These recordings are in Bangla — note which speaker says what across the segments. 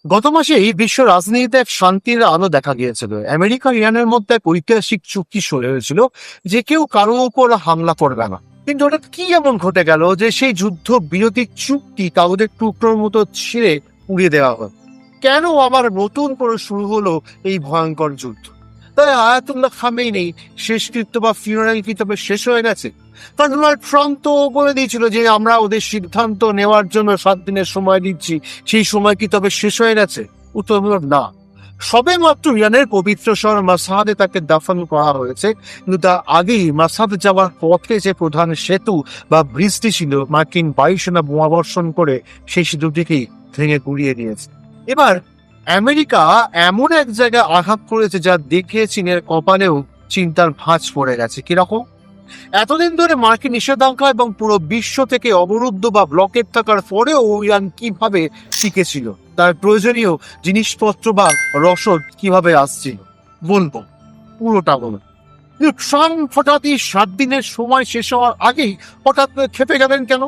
Speaker 1: গত মাসেই বিশ্ব রাজনীতিতে এক শান্তির আলো দেখা গিয়েছিল। আমেরিকা ইরানের মধ্যে এক ঐতিহাসিক চুক্তি সরে হয়েছিল যে কেউ কারো উপর হামলা করবে না। কিন্তু হঠাৎ কি এমন ঘটে গেল যে সেই যুদ্ধ বিরতি চুক্তি কাগজের টুকরোর মতো ছিঁড়ে উড়িয়ে দেওয়া হল? কেন আবার নতুন করে শুরু হলো এই ভয়ঙ্কর যুদ্ধ? তাই আয়াতুল্লাহ খামেনি শেষকৃত্য বা ফিউনারাল কি তবে শেষ হয়ে গেছে? কারণ ডোনাল্ড ট্রাম্প তো বলে দিয়েছিল যে আমরা ওদের সিদ্ধান্ত নেওয়ার জন্য 7 দিনের সময় দিচ্ছি, সেই সময় কি তবে শেষ হয়ে গেছে? উত্তর হলো না। সবে মাত্র ইরানের পবিত্র শহর মাসাদে তাকে দাফন করা হয়েছে, কিন্তু তার আগেই মাসাদ যাওয়ার পথে যে প্রধান সেতু বা ব্রিজটি ছিল, মার্কিন বায়ুসেনা বোমাবর্ষণ করে সেই সেতুটিকেই ভেঙে গুড়িয়ে দিয়েছে। এবার আমেরিকা এমন এক জায়গায় আঘাত করেছে যা দেখে চীনের কপালেও চিন্তার ভাঁজ পড়ে গেছে। কিরকম? এতদিন ধরে মার্কিন নিষেধাজ্ঞা এবং পুরো বিশ্ব থেকে অবরুদ্ধ বা ব্লকেট থাকার পরেও ইরান কিভাবে টিকেছিল, তার প্রয়োজনীয় জিনিসপত্র বা রসদ কিভাবে আসছিল, বলবো, পুরোটা বলবো। কিন্তু ট্রাম্প হঠাৎই 7 দিনের সময় শেষ হওয়ার আগেই হঠাৎ খেপে গেলেন কেন?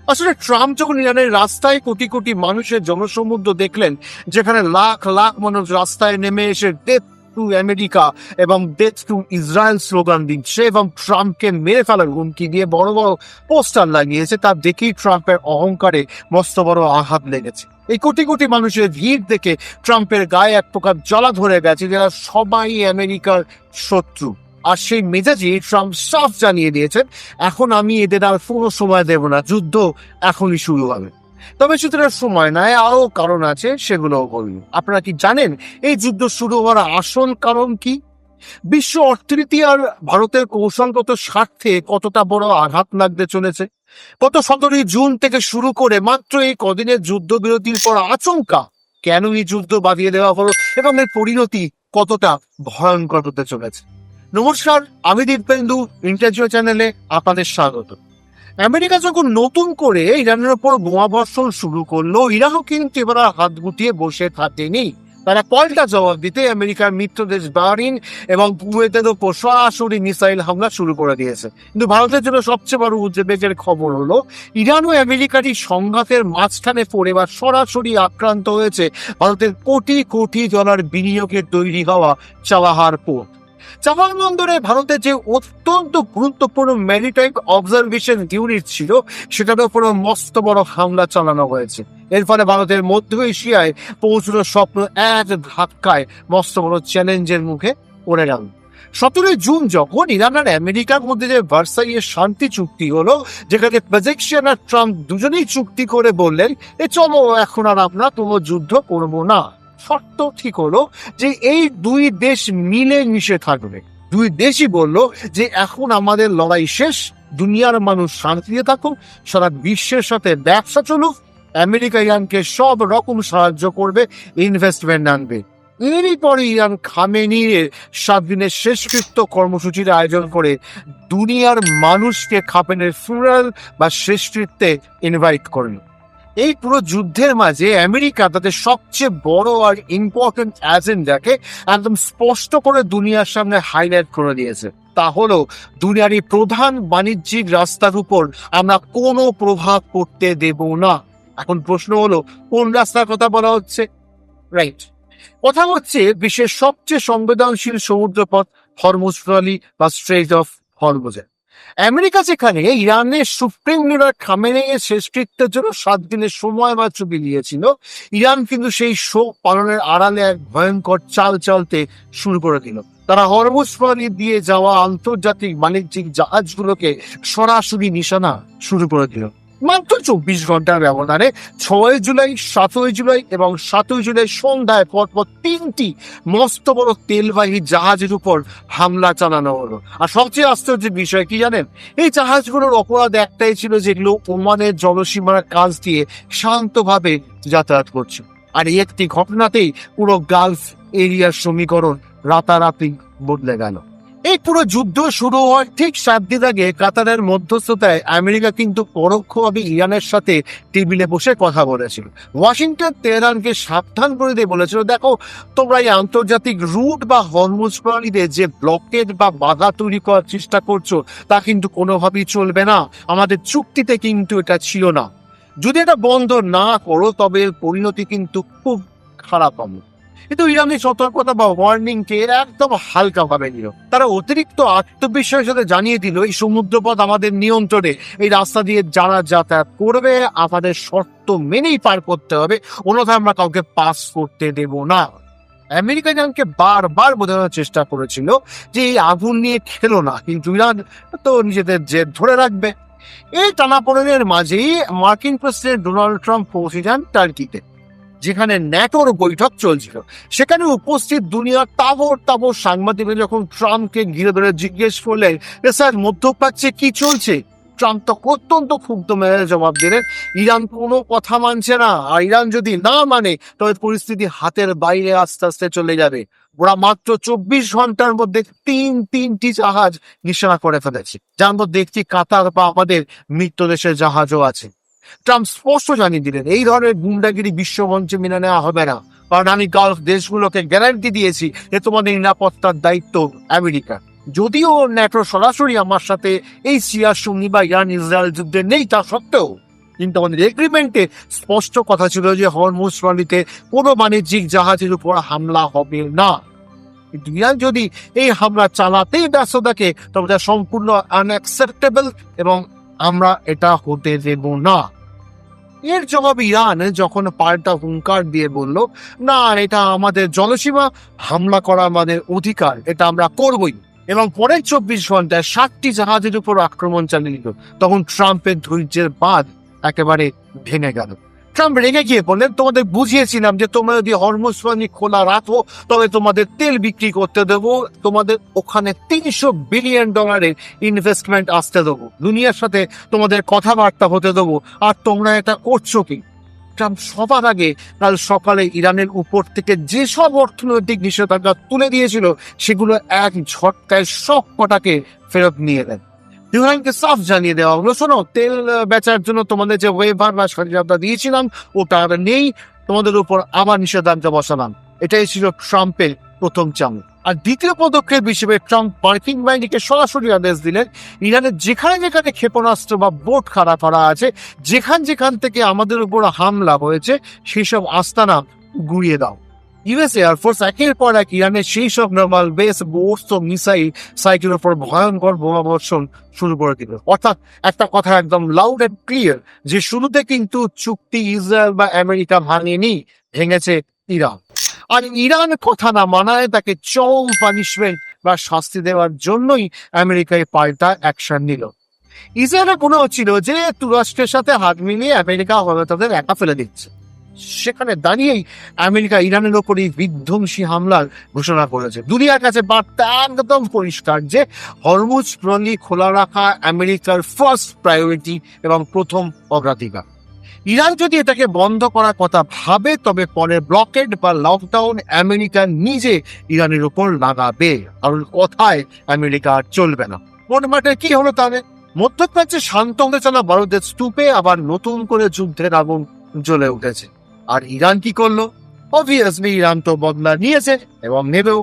Speaker 1: আসলে ট্রাম্প যখন ইরানের রাস্তায় কোটি কোটি মানুষের জনসমুদ্র দেখলেন, যেখানে লাখ লাখ মানুষ রাস্তায় নেমে এসে ডেথ টু আমেরিকা এবং ডেথ টু ইসরায়েল স্লোগান দিচ্ছে এবং ট্রাম্পকে মেরে ফেলার হুমকি দিয়ে বড় বড় পোস্টার লাগিয়েছে, তা দেখেই ট্রাম্পের অহংকারে মস্ত বড় আঘাত লেগেছে। এই কোটি কোটি মানুষের ভিড় দেখে ট্রাম্পের গায়ে এক প্রকার জ্বালা ধরে গেছে, যারা সবাই আমেরিকার শত্রু। আর সেই মেজাজে ট্রাম্প সাফ জানিয়ে দিয়েছেন, এখন আমি এদের আর কোনো সময় দেব না, যুদ্ধ এখনই শুরু হবে। তবে সুতরাং সময় নয়, আরো কারণ আছে, সেগুলোও বলুন। আপনারা কি জানেন এই যুদ্ধ শুরু হওয়ার আসল কারণ কি? বিশ্ব অর্থনীতি আর ভারতের কৌশলগত স্বার্থে কতটা বড় আঘাত লাগতে চলেছে? গত 17 জুন থেকে শুরু করে মাত্র এই কদিনের যুদ্ধবিরতির পর আচমকা কেন এই যুদ্ধ বাঁধিয়ে দেওয়া হলো এবং এর পরিণতি কতটা ভয়ঙ্কর হতে চলেছে? নমস্কার, আমি দীপেন্দু, ইন্টারভিউ চ্যানেলে আপনাদের স্বাগত। আমেরিকা যখন নতুন করে ইরানের উপর বোমাবর্ষণ শুরু করলো, ইরানও কিন্তু এবার হাত গুটিয়ে বসে থাকেনি। তারা পাল্টা জবাব দিতে আমেরিকার মিত্র দেশ বাহরিন এবং কুয়েতের উপর সরাসরি মিসাইল হামলা শুরু করে দিয়েছে। কিন্তু ভারতের জন্য সবচেয়ে বড় উদ্বেগের খবর হলো, ইরান ও আমেরিকারই সংঘাতের মাঝখানে পড়ে বা সরাসরি আক্রান্ত হয়েছে ভারতের কোটি কোটি ডলার বিনিয়োগের তৈরি হওয়া চাবাহার পোর্ট। চাবাহার বন্দরে ভারতের যে অত্যন্ত গুরুত্বপূর্ণ ম্যারিটাইম অবজারভেশন ইউনিট ছিল, সেটার উপর মস্ত বড় হামলা চালানো হয়েছে। এর ফলে ভারতের মধ্য এশিয়ায় পৌঁছানোর স্বপ্ন এক ধাক্কায় মস্ত বড় চ্যালেঞ্জের মুখে পড়ে গেল। 17 জুন যখন ইরান আর আমেরিকার মধ্যে যে ভার্সাইয়ের শান্তি চুক্তি হলো, যেখানে পেজেকশন আর ট্রাম্প দুজনেই চুক্তি করে বললেন চলো এখন আর আমরা কোনো যুদ্ধ করবো না, শর্ত ঠিক হলো যে এই দুই দেশ মিলে মিশে থাকবে। দুই দেশই বলল যে এখন আমাদের লড়াই শেষ, দুনিয়ার মানুষ শান্তিতে থাকুক, সারা বিশ্বের সাথে ব্যবসা চলুক, আমেরিকা ইরানকে সব রকম সাহায্য করবে, ইনভেস্টমেন্ট আনবে। এরই পরে ইরান খামেনির 7 দিনের শেষকৃত্য কর্মসূচির আয়োজন করে দুনিয়ার মানুষকে খামেনির ফিউনারাল বা শেষকৃত্যে ইনভাইট করল। এই পুরো যুদ্ধের মাঝে আমেরিকা তাদের সবচেয়ে বড় আর ইম্পর্টেন্ট এজেন্ডাকে একদম স্পষ্ট করে দুনিয়ার সামনে হাইলাইট করে দিয়েছে। তা হলো, দুনিয়ার এই প্রধান বাণিজ্যিক রাস্তার উপর আমরা কোনো প্রভাব পড়তে দেব না। এখন প্রশ্ন হলো, কোন রাস্তার কথা বলা হচ্ছে? রাইট, কথা হচ্ছে বিশ্বের সবচেয়ে সংবেদনশীল সমুদ্রপথ হরমুজ প্রণালী বা স্ট্রেইট অফ হরমুজের। আমেরিকা যেখানে ইরানের সুপ্রিম লিডার খামেনেইয়ের শেষকৃত্যের জন্য 7 দিনের সময় মাত্র বিলিয়েছিল, ইরান কিন্তু সেই শোক পালনের আড়ালে এক ভয়ঙ্কর চাল চলতে শুরু করে দিল। তারা হরমুজ প্রণালী দিয়ে যাওয়া আন্তর্জাতিক বাণিজ্যিক জাহাজগুলোকে সরাসরি নিশানা শুরু করে দিল। মাত্র 24 ঘন্টার ব্যবধানে 6 জুলাই, 7 জুলাই এবং 7 জুলাই সন্ধ্যায় পরপর 3টি মস্ত বড় তেলবাহী জাহাজের উপর হামলা চালানো হলো। আর সবচেয়ে আশ্চর্যের বিষয় কি জানেন? এই জাহাজগুলোর অপরাধ একটাই ছিল, যেগুলো ওমানের জলসীমার কাছ দিয়ে শান্তভাবে যাতায়াত করছে। আর এই একটি ঘটনাতেই পুরো গালফ এরিয়ার সমীকরণ রাতারাতি বদলে গেল। এই পুরো যুদ্ধ শুরু হওয়ার ঠিক 7 দিন আগে কাতারের মধ্যস্থতায় আমেরিকা কিন্তু পরোক্ষভাবে ইরানের সাথে টেবিলে বসে কথা বলেছিল। ওয়াশিংটন তেহরানকে সাবধান করে দিয়ে বলেছিল, দেখো তোমরা এই আন্তর্জাতিক রুট বা হরমুজ প্রণালীতে যে ব্লকেড বা বাধা তৈরি করার চেষ্টা করছো, তা কিন্তু কোনোভাবেই চলবে না, আমাদের চুক্তিতে কিন্তু এটা ছিল না। যদি এটা বন্ধ না করো তবে এর পরিণতি কিন্তু খুব খারাপ হবে। কিন্তু ইরানের সতর্কতা বা ওয়ার্নিং কে একদম হালকা ভাবে নিল। তারা অতিরিক্ত আত্মবিশ্বাসের সাথে জানিয়ে দিল এই সমুদ্রপথ আমাদের নিয়ন্ত্রণে, এই রাস্তা দিয়ে যারা যাতায়াত করবে আমাদের শর্ত মেনেই পার করতে হবে, অন্যথায় আমরা কাউকে পাস করতে দেব না। আমেরিকা ইরানকে বারবার বোঝানোর চেষ্টা করেছিল যে এই আগুন নিয়ে খেলো না, কিন্তু ইরান তো নিজেদের জেদ ধরে রাখবে। এই টানাপোড়েনের মাঝেই মার্কিন প্রেসিডেন্ট ডোনাল্ড ট্রাম্প পৌঁছে যান টার্কিতে, যেখানে ন্যাটোর বৈঠক চলছিল। সেখানে উপস্থিত দুনিয়ার তাবর তাবর সাংবাদিকরা যখন ট্রাম্পকে ঘিরে ধরে জিজ্ঞেস করলেন, স্যার মধ্যপ্রাচ্যে কি চলছে, ট্রাম্প তো অত্যন্ত ক্ষুব্ধ মেজাজে জবাব দিলেন, ইরান কোনো কথা মানছে না, আর ইরান যদি না মানে তবে পরিস্থিতি হাতের বাইরে আস্তে আস্তে চলে যাবে। ওরা মাত্র 24 ঘন্টার মধ্যে তিনটি জাহাজ নিশানা করে ফেলেছে, যার মধ্যে একটি কাতার বা আমাদের মিত্র দেশের জাহাজও আছে। ট্রাম্প স্পষ্ট জানিয়ে দিলেন এই ধরনের গুন্ডাগিরি বিশ্বমঞ্চে মেনে নেওয়া হবে না, কারণ আমি গালফ দেশগুলোকে গ্যারান্টি দিয়েছি যে তোমাদের নিরাপত্তার দায়িত্ব আমেরিকা। যদিও ন্যাটো সরাসরি আমার সাথে এই সিরিয়া সঙ্গী বা ইরান ইসরায়েল যুদ্ধে নেই, তা সত্ত্বেও কিন্তু আমাদের এগ্রিমেন্টে স্পষ্ট কথা ছিল যে হরমুজ প্রণালীতে কোনো বাণিজ্যিক জাহাজের উপর হামলা হবে না। কিন্তু ইরান যদি এই হামলা চালাতেই ব্যস্ত থাকে তবে এটা সম্পূর্ণ আনঅ্যাকসেপ্টেবল এবং আমরা এটা হতে দেব না। এর জবাবে ইরান যখন পাল্টা হুঙ্কার দিয়ে বলল, না এটা আমাদের জলসীমা, হামলা করা আমাদের অধিকার, এটা আমরা করবই, এবং পরের 24 ঘন্টায় 7টি জাহাজের উপর আক্রমণ চালিয়ে দিল, তখন ট্রাম্পের ধৈর্যের বাঁধ একেবারে ভেঙে গেল। ট্রাম্প রেগে গিয়ে বললেন, তোমাদের বুঝিয়েছিলাম যে তোমরা যদি হরমুজ প্রণালী খোলা রাখো তবে তোমাদের তেল বিক্রি করতে দেবো, তোমাদের ওখানে $300 বিলিয়ন ইনভেস্টমেন্ট আসতে দেবো, দুনিয়ার সাথে তোমাদের কথাবার্তা হতে দেবো, আর তোমরা এটা করছো কি? ট্রাম্প সবার আগে কাল সকালে ইরানের উপর থেকে যেসব অর্থনৈতিক নিষেধাজ্ঞা তুলে দিয়েছিল সেগুলো এক ঝটকায় সব কটাকে ফেরত নিয়ে দেন। ইরানকে সাফ জানিয়ে দেওয়া হলো, শোনো, তেল বেচার জন্য তোমাদের যে ওয়েভার বা স্বাধীনতা দিয়েছিলাম ওটা আর নেই, তোমাদের উপর আবার নিষেধাজ্ঞা বসালাম। এটাই ছিল ট্রাম্পের প্রথম চামড়। আর দ্বিতীয় পদক্ষেপ হিসেবে ট্রাম্প মার্কিন বাহিনীকে সরাসরি আদেশ দিলেন, ইরানের যেখানে যেখানে ক্ষেপণাস্ত্র বা বোট খাড়া করা আছে, যেখান থেকে আমাদের উপর হামলা হয়েছে সেই সব আস্তানা গুড়িয়ে দাও। ইউএস এয়ারফোর্স একের পর এক ইরানের সেই সব নর্মাল বেস, বোস্ট ও মিসাইল সাইটের উপর ভয়ঙ্কর বোমাবর্ষণ শুরু করে দিল। অর্থাৎ একটা কথা একদম লাউড এন্ড ক্লিয়ার যে শুরুতে কিন্তু চুক্তি ইসরায়েল বা আমেরিকা ভাঙেনি, ভেঙেছে ইরান। আর ইরান কথা না মানায় তাকে চরম পানিশমেন্ট বা শাস্তি দেওয়ার জন্যই আমেরিকায় পাল্টা অ্যাকশন নিল। ইসরায়েলের মনে হচ্ছিল যে তুরস্কের সাথে হাত মিলিয়ে আমেরিকা হবে তাদের একা ফেলে দিচ্ছে। সেখানে দাঁড়িয়েই আমেরিকা ইরানের ওপরই বিধ্বংসী হামলার ঘোষণা করেছে। দুনিয়ার কাছে বার্তা একদম পরিষ্কার যে হরমুজ প্রণালী খোলা রাখা আমেরিকার ফার্স্ট প্রায়োরিটি এবং প্রথম অগ্রাধিকার। ইরান যদি এটাকে বন্ধ করার কথা ভাবে তবে পরে ব্লকেড বা লকডাউন আমেরিকা নিজে ইরানের উপর লাগাবে, কারণ কথায় আমেরিকা চলবে না। মোটমাটে কি হলো তাহলে? মধ্যপ্রাচ্যে শান্ত হতে চলা ভারতের স্তূপে আবার নতুন করে যুদ্ধের আগুন জ্বলে উঠেছে। আর ইরান কি করলো? অবভিয়াসলি ইরান তো বদলা নিয়েছে এবং নেবেও।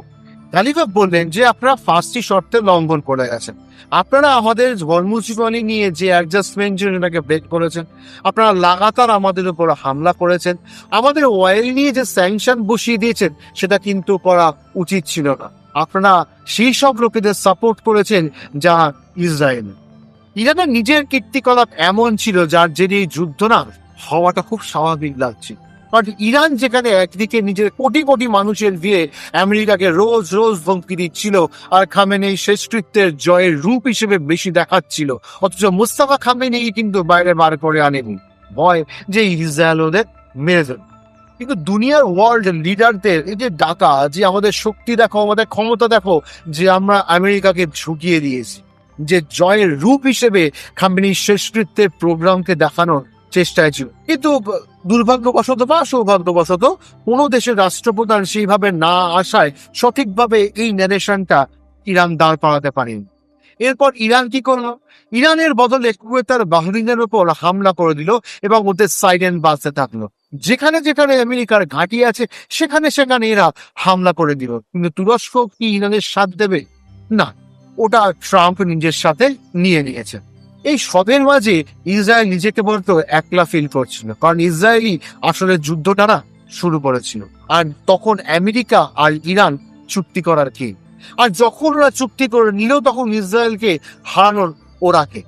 Speaker 1: গালিভাব বললেন যে আপনারা 5টি শর্তে লঙ্ঘন করে গেছেন, আপনারা আমাদের হরমুজ প্রণালী নিয়ে যে অ্যাডজাস্টমেন্ট এটাকে ব্রেক করেছেন, আপনারা লাগাতার আমাদের উপর হামলা করেছেন, আমাদের অয়েল নিয়ে যে স্যাংশন বসিয়ে দিয়েছেন সেটা কিন্তু করা উচিত ছিল না, আপনারা সেই সব লোকেদের সাপোর্ট করেছেন যা ইসরায়েল। ইরানের নিজের কীর্তিকলাপ এমন ছিল যার জেরে এই যুদ্ধ না হওয়াটা খুব স্বাভাবিক লাগছে। কারণ ইরান যেখানে একদিকে নিজের কোটি কোটি মানুষের ভিড়ে আমেরিকাকে রোজ রোজ ধমকি দিচ্ছিল আর খামেনেই শেষকৃত্যের জয়ের রূপ হিসেবে বেশি দেখাচ্ছিল, অথচ মুস্তাফা খামেনি কিন্তু বাইরে বার করে আনেনি ভয় যে ইসরায়েল ওদের মেরে দেবে। কিন্তু দুনিয়ার ওয়ার্ল্ড লিডারদের এই যে ডাকা যে আমাদের শক্তি দেখো, আমাদের ক্ষমতা দেখো, যে আমরা আমেরিকাকে ঝুঁকিয়ে দিয়েছি, যে জয়ের রূপ হিসেবে খামেনির শেষকৃত্যের প্রোগ্রামকে দেখানোর চেষ্টায় ছিল। কিন্তু দুর্ভাগ্যবশত বা সৌভাগ্যবশত কোনো দেশের রাষ্ট্রপ্রধান সেইভাবে না আসায় সঠিকভাবে এই ন্যারেশনটা ইরান দাঁড় করাতে পারেনি। এরপর ইরান কি করলো? ইরানের বদলে কুয়েতার বাহরিনের উপর হামলা করে দিল এবং ওদের সাইরেন বাজতে থাকলো। যেখানে যেখানে আমেরিকার ঘাঁটি আছে সেখানে সেখানে এরা হামলা করে দিল। কিন্তু তুরস্ক কি ইরানের সাথ দেবে? না, ওটা ট্রাম্প নিজের সাথে নিয়ে নিয়েছে। এই সবের মাঝে ইসরায়েল নিজেকে বলতো একলা ফিল করছিল, কারণ ইসরায়েলি আসলে যুদ্ধটা না শুরু করেছিল। আর তখন আমেরিকা আর ইরান চুক্তি করার কি, আর যখন ওরা চুক্তি করে নিল তখন ইসরায়েলকে হারানোর ওরাকে।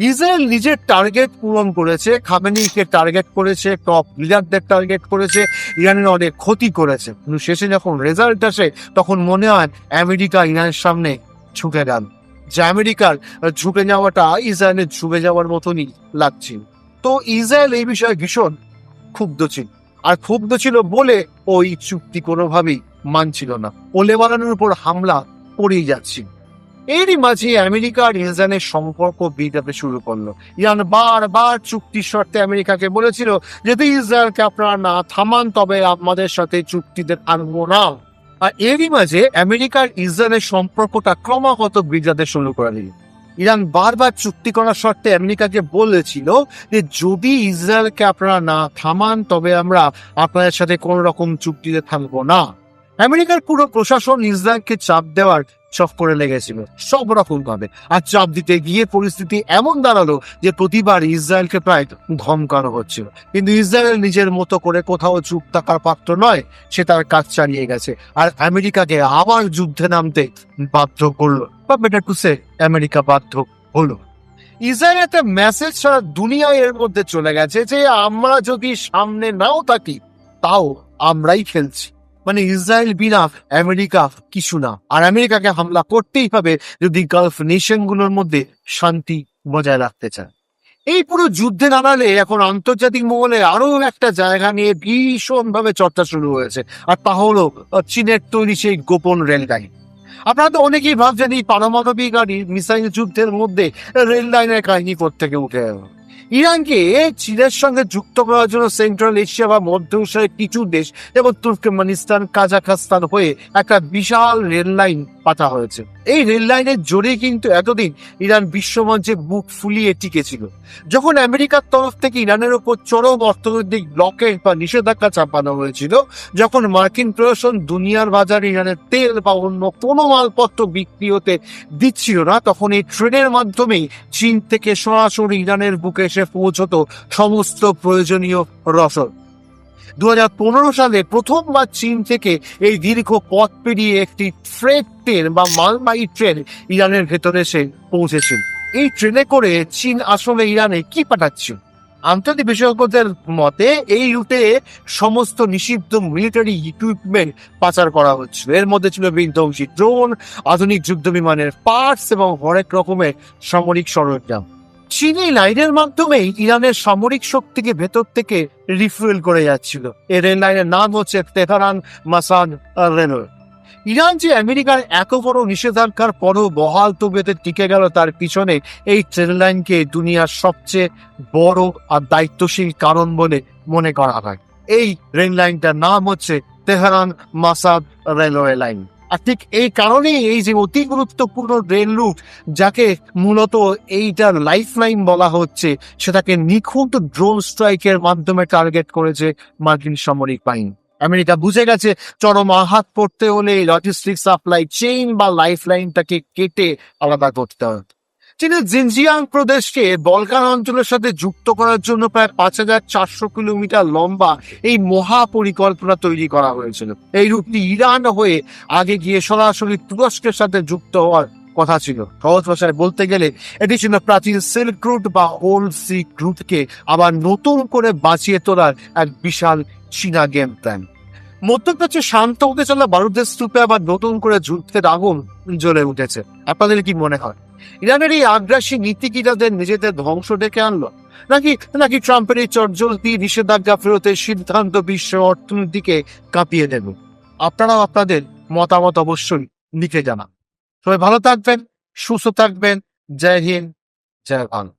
Speaker 1: ইসরায়েল নিজের টার্গেট পূরণ করেছে, খামেনিকে টার্গেট করেছে, টপ লিডারদের টার্গেট করেছে, ইরানের অনেক ক্ষতি করেছে, কিন্তু শেষে যখন রেজাল্ট আসে তখন মনে হয় আমেরিকা ইরানের সামনে ঝুঁকে গেল, যে আমেরিকার ঝুঁকে যাওয়াটা ইসরায়েলের ঝুঁকে যাওয়ার মতনই লাগছিল। তো ইসরায়েল এই বিষয়ে ভীষণ ক্ষুব্ধ ছিল, আর ক্ষুব্ধ ছিল বলে ওই চুক্তি কোনোভাবেই মানছিল না, ও লেবাননের উপর হামলা করেই যাচ্ছিল। এরই মাঝে আমেরিকা আর ইসরায়েলের সম্পর্ক বিগড়াতে শুরু করলো। ইরান বারবার চুক্তির শর্তে আমেরিকাকে বলেছিল যদি ইসরায়েলকে আপনারা না থামান তবে আমাদের সাথে চুক্তিতে থাকবো না। আর এরই মাঝে আমেরিকার ইসরায়েলের সম্পর্কটা ক্রমাগত বিগড়াতে শুরু করে দিল। ইরান বারবার চুক্তি করার শর্তে আমেরিকাকে বলেছিল যে যদি ইসরায়েলকে আপনারা না থামান তবে আমরা আপনাদের সাথে কোন রকম চুক্তিতে থাকবো না। আমেরিকার পুরো প্রশাসন ইসরায়েলকে চাপ দেওয়ার চক্করে লেগেছিল সব রকম ভাবে, আর চাপ দিতে গিয়ে পরিস্থিতি এমন দাঁড়ালো যে প্রতিবার ইসরায়েলকে প্রায় ধমকানো হচ্ছিল, কিন্তু ইসরায়েল নিজের মতো করে কোথাও চুপ থাকার পাত্র নয়, সে তার কাজ চালিয়ে গেছে আর আমেরিকাকে আবার যুদ্ধে নামতে বাধ্য করলো, বা বেটার টু সে আমেরিকা বাধ্য হলো। ইসরায়েল একটা মেসেজ সারা দুনিয়া এর মধ্যে চলে গেছে যে আমরা যদি সামনে নাও থাকি তাও আমরাই খেলছি, মানে ইসরায়েল বিনা আমেরিকা কিছু না, আর আমেরিকাকে হামলা করতেই হবে যদি গালফ নেশন গুলোর মধ্যে শান্তি বজায় রাখতে চায়। এই পুরো যুদ্ধে নাড়ালে এখন আন্তর্জাতিক মহলে আরো একটা জায়গা নিয়ে ভীষণ ভাবে চর্চা শুরু হয়েছে, আর তা হলো চীনের তৈরি সেই গোপন রেলগাড়ি। আপনারা তো অনেকেই ভাবছেন এই পারমাণবিক আর মিসাইল যুদ্ধের মধ্যে রেল লাইনের কাহিনী থেকে উঠে এলো। ইরানকে চীনের সঙ্গে যুক্ত করার জন্য সেন্ট্রাল এশিয়া বা মধ্য এশিয়ার কিছু দেশ যেমন তুর্কমেনিস্তান, কাজাখস্তান হয়ে একটা বিশাল রেল লাইন পাঠা হয়েছে। এই রেল লাইনের জোরে কিন্তু এতদিন ইরান বিশ্বমঞ্চে বুক ফুলিয়ে টিকেছিল। যখন আমেরিকার তরফ থেকে ইরানের উপর চরম অর্থনৈতিক ব্লকেট বা নিষেধাজ্ঞা চাপানো হয়েছিল, যখন মার্কিন প্রশাসন দুনিয়ার বাজারে ইরানের তেল বা অন্য কোনো মালপত্র বিক্রি হতে দিচ্ছিল না, তখন এই ট্রেনের মাধ্যমেই চীন থেকে সরাসরি ইরানের বুকে এসে পৌঁছতো সমস্ত প্রয়োজনীয় রসদ। 2015 সালে প্রথমবার চীন থেকে এই দীর্ঘ পথ পেরিয়ে একটি ফ্রেট ট্রেন বা মালবাহী ট্রেন ইরানের ভেতরে এসে পৌঁছেছিল। এই ট্রেনে করে চীন আসলে ইরানে কি পাঠাচ্ছিল? আন্তর্জাতিক বিশেষজ্ঞদের মতে এই রুটে সমস্ত নিষিদ্ধ মিলিটারি ইকুইপমেন্ট পাচার করা হচ্ছিল। এর মধ্যে ছিল বিধ্বংসী ড্রোন, আধুনিক যুদ্ধ বিমানের পার্টস এবং হরেক রকমের সামরিক সরঞ্জাম। চীনি লাইনের মাধ্যমে ইরানের সামরিক শক্তিকে ভেতর থেকে রিফুয়েল করে যাচ্ছিল। এই রেল লাইনের নাম হচ্ছে তেহরান মাসাদ রেলওয়ে। ইরান যে আমেরিকার এত বড় নিষেধাজ্ঞার পরও বহাল তবিয়তে টিকে গেল তার পিছনে এই ট্রেন লাইনকে দুনিয়ার সবচেয়ে বড় আর দায়িত্বশীল কারণ বলে মনে করা হয়। এই রেল লাইনটার নাম হচ্ছে তেহরান মাসাদ রেলওয়ে লাইন। আর ঠিক এই কারণেই এই যে অতি গুরুত্বপূর্ণ রেল রুট, যাকে মূলত এইটার লাইফ লাইন বলা হচ্ছে, সেটাকে নিখুঁত ড্রোন স্ট্রাইকের মাধ্যমে টার্গেট করেছে মার্কিন সামরিক বাহিনী। আমেরিকা বুঝে গেছে চরম আঘাত পড়তে হলে লজিস্টিক সাপ্লাই চেইন বা লাইফ লাইনটাকে কেটে আলাদা করতে হবে। চীনের জিনজিয়াং প্রদেশকে বলকান অঞ্চলের সাথে যুক্ত করার জন্য প্রায় 5400 কিলোমিটার লম্বা এই মহা পরিকল্পনা তৈরি করা হয়েছিল। এই রুটটি ইরান হয়ে আগে গিয়ে সরাসরি তুরস্কের সাথে যুক্ত হওয়ার কথা ছিল। সহজ ভাষায় বলতে গেলে এটি ছিল প্রাচীন সিল্ক রুট বা ওল্ড সিল্ক রুটকে আবার নতুন করে বাঁচিয়ে তোলার এক বিশাল চীনা গেম প্ল্যান। মধ্যপ্রাচ্যে শান্ত হতে চলা বারুদের স্তূপে আবার নতুন করে যুদ্ধের আগুন জ্বলে উঠেছে। আপনাদের কি মনে হয় ইরানের এই আগ্রাসী নীতি কি তাদের নিজেদের ধ্বংস ডেকে আনলো, নাকি নাকি ট্রাম্পের এই চটজলদি নিষেধাজ্ঞা ফেরতের সিদ্ধান্ত বিশ্ব অর্থনীতিকে কাঁপিয়ে দেবে? আপনারাও আপনাদের মতামত অবশ্যই লিখে জানান। সবাই ভালো থাকবেন, সুস্থ থাকবেন। জয় হিন্দ, জয় ভারত।